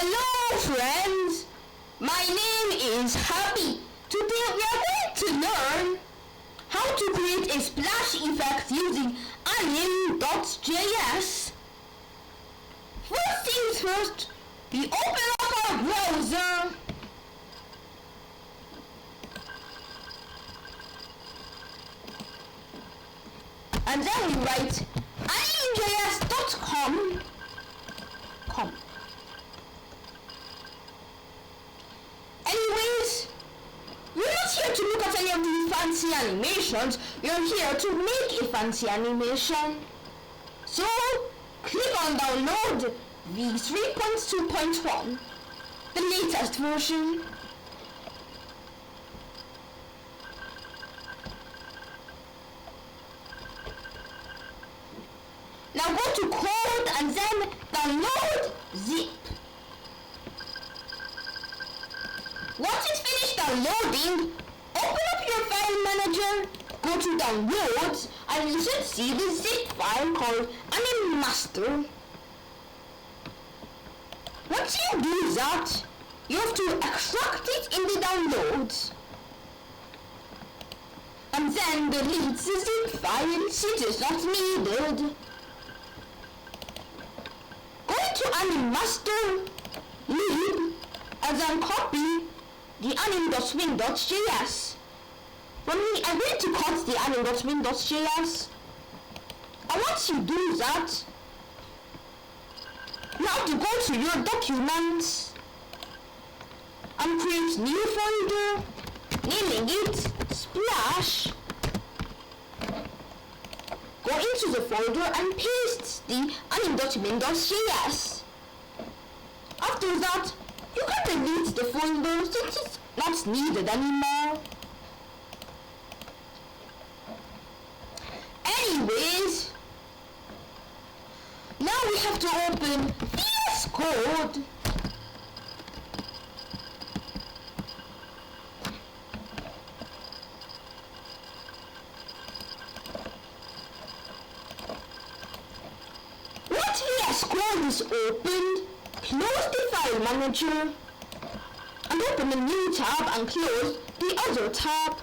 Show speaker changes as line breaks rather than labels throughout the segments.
Hello friends, my name is Happy. Today we are going to learn how to create a splash effect using Anime.Js. First things first, we open up our browser and then we write Anime.Js.com. Anyways, we're not here to look at any of these fancy animations. We're here to make a fancy animation. So, click on download v3.2.1, the latest version. Now go to code and then download zip. Once it's finished downloading, open up your file manager, go to downloads, and you should see the zip file called Anime.Master. Once you do that, you have to extract it in the downloads and then delete the zip file since it's not needed. Go to Anime.Master, leave, and then copy the Anime.Swing.js. I'm going to cut the Anime.Swing.js. And once you do that, you have to go to your documents and create new folder, naming it Splash. Go into the folder and paste the Anime.Swing.js. After that, you can delete the folder since it's not needed anymore. Anyways, now we have to open VS Code. Once VS Code is opened, close the file manager and open a new tab and close the other tab.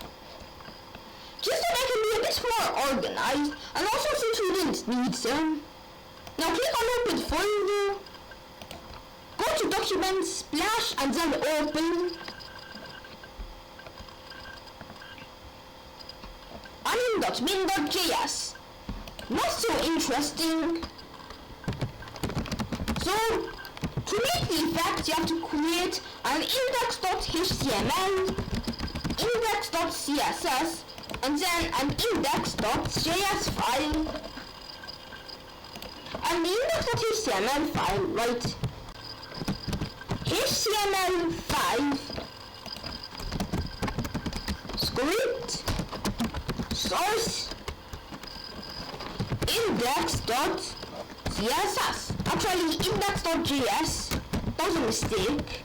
Just so they can be a bit more organized and also since we didn't need them. Now click on open folder, go to documents, splash and then open. Anime.Min.js. Not so interesting. So, to make the effect, you have to create an index.html, index.css, and then an index.js file. And the index.html file, write HTML5 script source index.css. Actually, index.js, that was a mistake.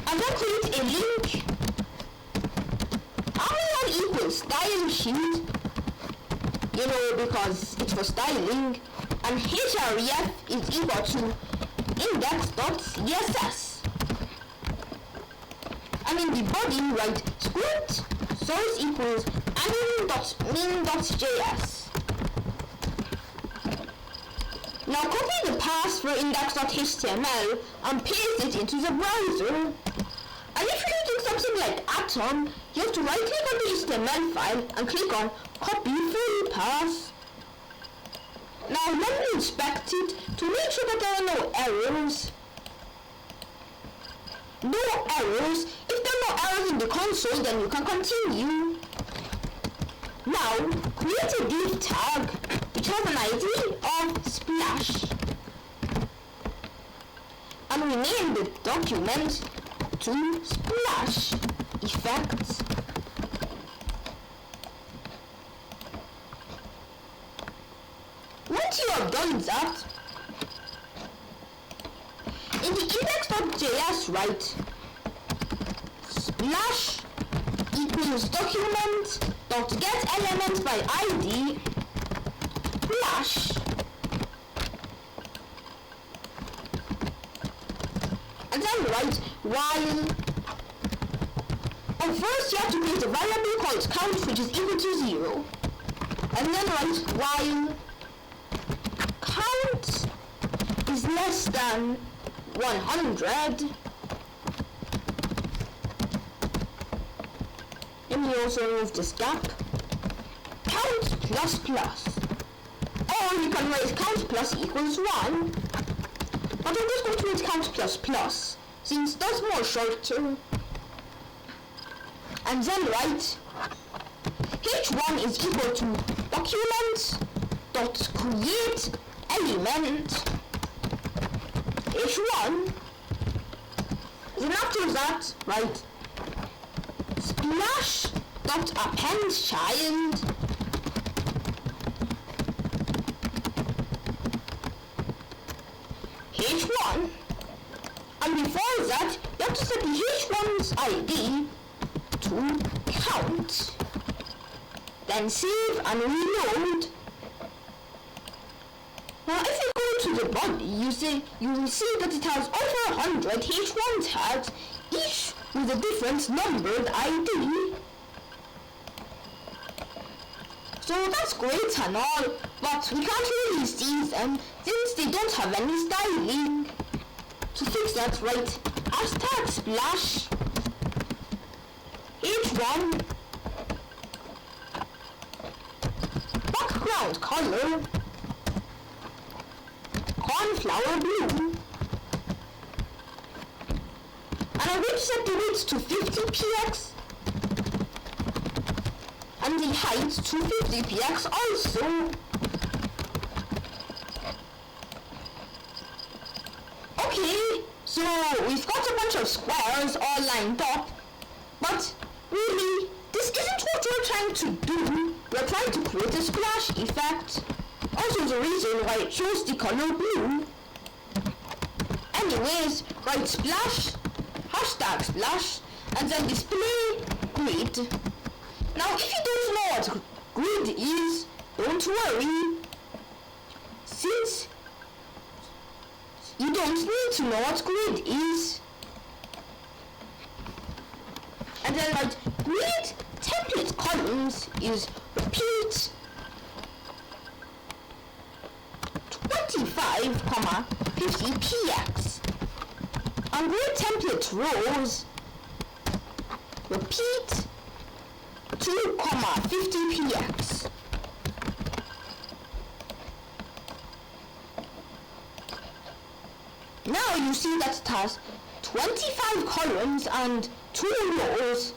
And then create a link. Amazon equals style sheet, because it's for styling, and href is equal to index.css. And in the body, write script source equals Anime.Min.js. Now copy the path for index.html and paste it into the browser. And if you're using something like Atom, you have to right click on the HTML file and click on copy full path. Now let me inspect it to make sure that there are no errors. No errors. If there are no errors in the console, then you can continue. Now, create a div tag which has an ID of Splash. And rename the document to Splash Effects. Once you have done that, in the index.js write splash equals document.getElementById splash write while. And first you have to create a variable called count, which is equal to 0. And then write while count is less than 100. Let me also remove this gap. Count plus plus. Or you can write count plus equals 1. But I'm just going to write count plus plus, since that's more shorter. And then write h1 is equal to document dot create element h1. Then after that write splash dot append child h1, and before that you have to set the h1's id to count. Then save and reload. Now if you go to the body, you will see that it has over 100 h1 tags, each with a different numbered ID. So that's great and all, but we can't really see them since they don't have any styling. To fix that, write hashtag splash h1 background color cornflower blue, and I'm going to set the width to 50px and the height to 50px also. Okay, so we've got a bunch of squares all lined up, but really this isn't what we're trying to do. We're trying to create a splash effect. Also the reason why it shows the color blue. Anyways, write splash hashtag splash and then display grid. Now if you don't know what grid is, don't worry, since you don't need to know what grid is. And then write grid template columns is repeat 25, 50px, and grid template rows repeat 2, 50px. Now you see that it has 25 columns and 2 rows.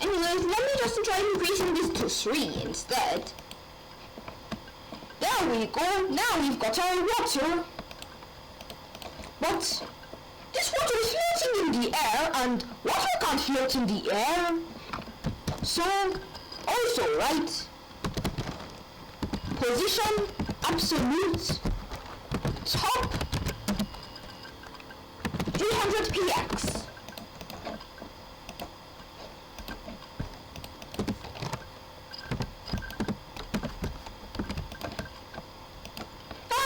Anyways, let me just try increasing this to 3 instead. There we go, now we've got our water. But this water is floating in the air and water can't float in the air. So, also write position absolute top 300px.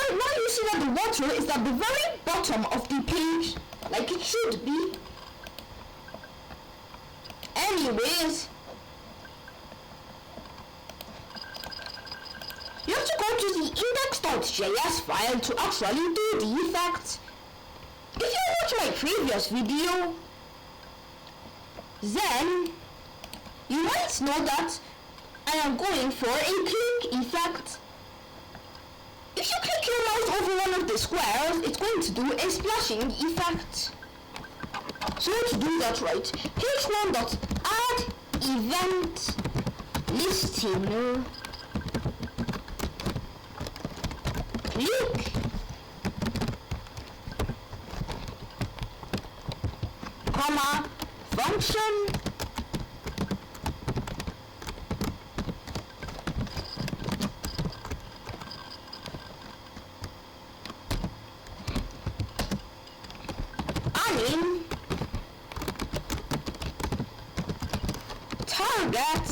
Now you see that the water is at the very bottom of the page, like it should be. Anyways, you have to go to the index.js file to actually do the effect. If you watch my previous video, then you might know that I am going for a click effect. If you click your mouse over one of the squares, it's going to do a splashing effect. So to do that, right, h1.add event listener, click, comma, function, anime, target,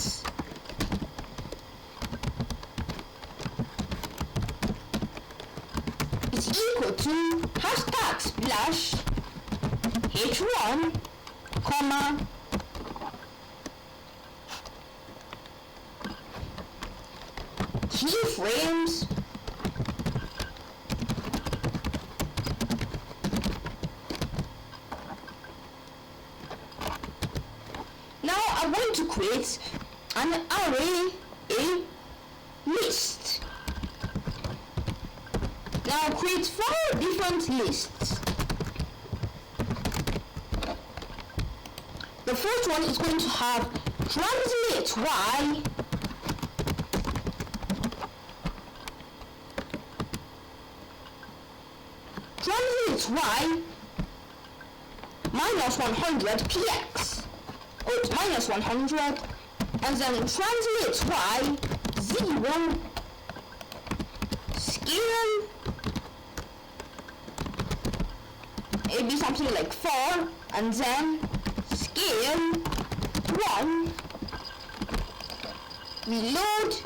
is equal to hashtag splash h1, comma, keyframes now I want to create an array, a list. Now create 4 different lists. The first one is going to have translate y, minus 100 px. Oh, it's minus 100, and then translate y 0 scale maybe something like 4, and then scale 1, reload.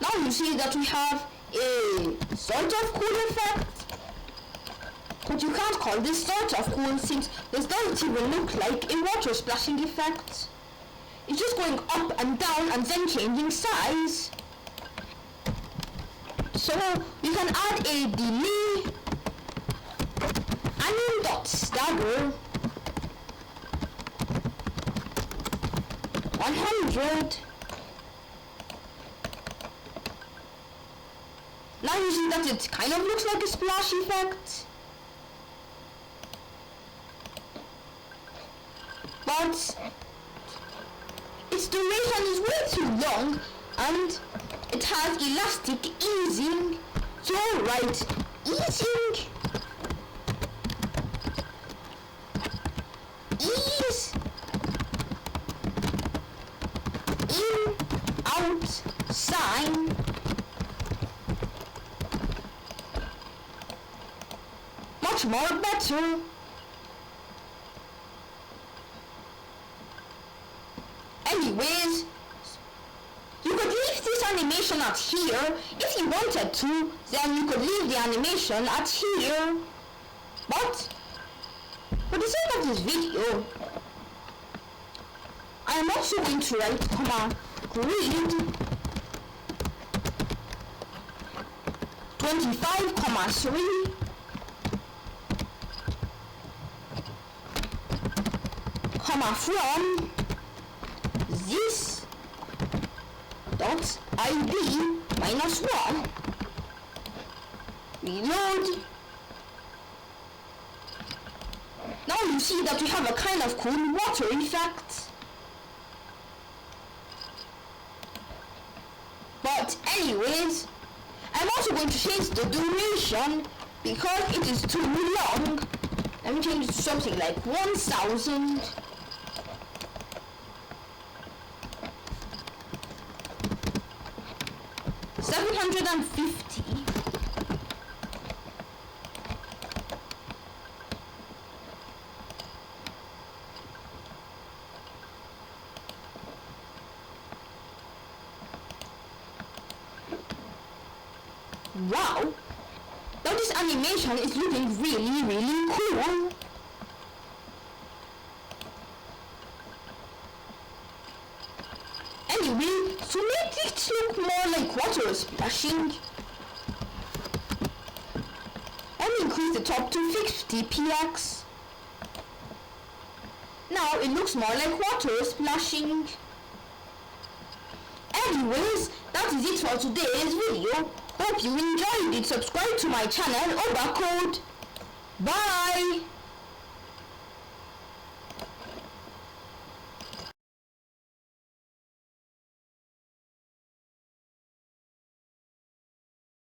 Now you see that we have a sort of cool effect, but you can't call this sort of cool since this doesn't even look like a water splashing effect. It's just going up and down and then changing size. So we can add a delay Anime.Stagger 100. Now you see that it kind of looks like a splash effect, but its duration is way too long and it has elastic easing. So write easing ease in out sign much more better. Anyways, you could leave this animation at here if you wanted to, then you could leave the animation at here, but for the sake of this video I am also going to write grid 25,3 from this dot id minus 1, reload. Now you see that we have a kind of cool water effect. But anyways, I'm also going to change the duration because it is too long. Let me change it to something like 1000. $750. Wow! Now this animation is looking really cool. Anyway, to make it look more like water splashing, I'll increase the top to 50 px. Now it looks more like water splashing. Anyways, that is it for today's video. Hope you enjoyed it. Subscribe to my channel or barcode. Bye!